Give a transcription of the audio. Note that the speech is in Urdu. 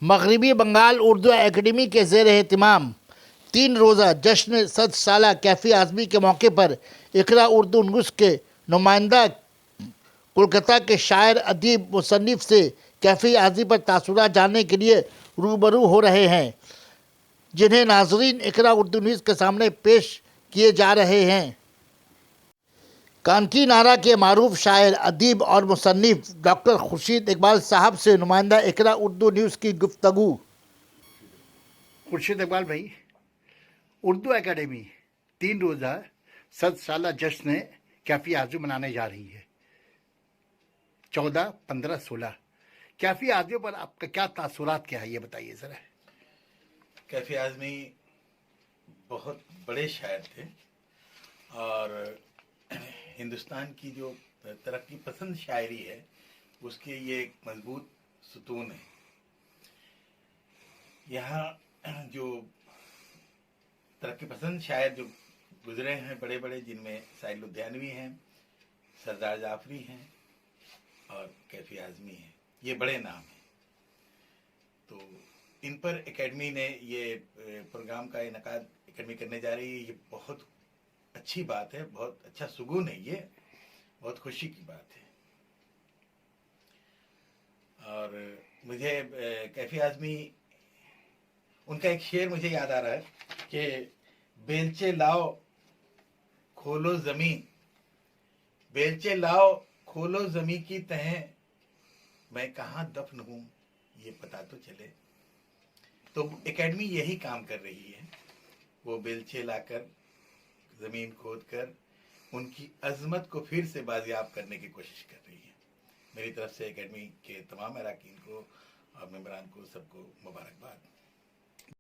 مغربی بنگال اردو اکیڈمی کے زیر اہتمام 3 روزہ جشن 100 سالہ کیفی اعظمی کے موقع پر اقرا اردو نیوز کے نمائندہ کولکتہ کے شاعر ادیب مصنف سے کیفی اعظمی پر تاثرات جاننے کے لیے روبرو ہو رہے ہیں، جنہیں ناظرین اقرا اردو نیوز کے سامنے پیش کیے جا رہے ہیں۔ کانکی نارا کے معروف شاعر ادیب اور مصنف ڈاکٹر خورشید اقبال صاحب سے نمائندہ اقرا اردو نیوز کی گفتگو۔ خورشید اقبال بھائی، اردو اکیڈمی 3 روزہ 100 سالہ جشن کیفی اعظمی منانے جا رہی ہے، 14، 15، 16۔ کیفی اعظمی پر آپ کا کیا تاثرات کیا ہے، یہ بتائیے ذرا۔ کیفی اعظمی بہت بڑے شاعر تھے اور ہندوستان کی جو ترقی پسند شاعری ہے اس کے یہ ایک مضبوط ستون ہے۔ یہاں جو ترقی پسند شاعر جو گزرے ہیں بڑے بڑے، جن میں سعید لدھیانوی ہیں، سردار جعفری ہیں اور کیفی اعظمی ہیں، یہ بڑے نام ہیں۔ تو ان پر اکیڈمی نے یہ پروگرام کا انعقاد اکیڈمی کرنے جا رہی ہے، یہ بہت اچھی بات ہے، بہت اچھا شگون ہے، یہ بہت خوشی کی بات ہے۔ اور مجھے کیفی اعظمی ان کا ایک شعر مجھے یاد آ رہا ہے کہ بیلچے لاؤ کھولو زمین، بیلچے لاؤ کھولو زمین کی تہیں، میں کہاں دفن ہوں یہ پتہ تو چلے۔ تو اکیڈمی یہی کام کر رہی ہے، وہ بیلچے لا کر زمین کھود کر ان کی عظمت کو پھر سے بازیاب کرنے کی کوشش کر رہی ہے۔ میری طرف سے اکیڈمی کے تمام اراکین کو اور ممبران کو سب کو مبارکباد۔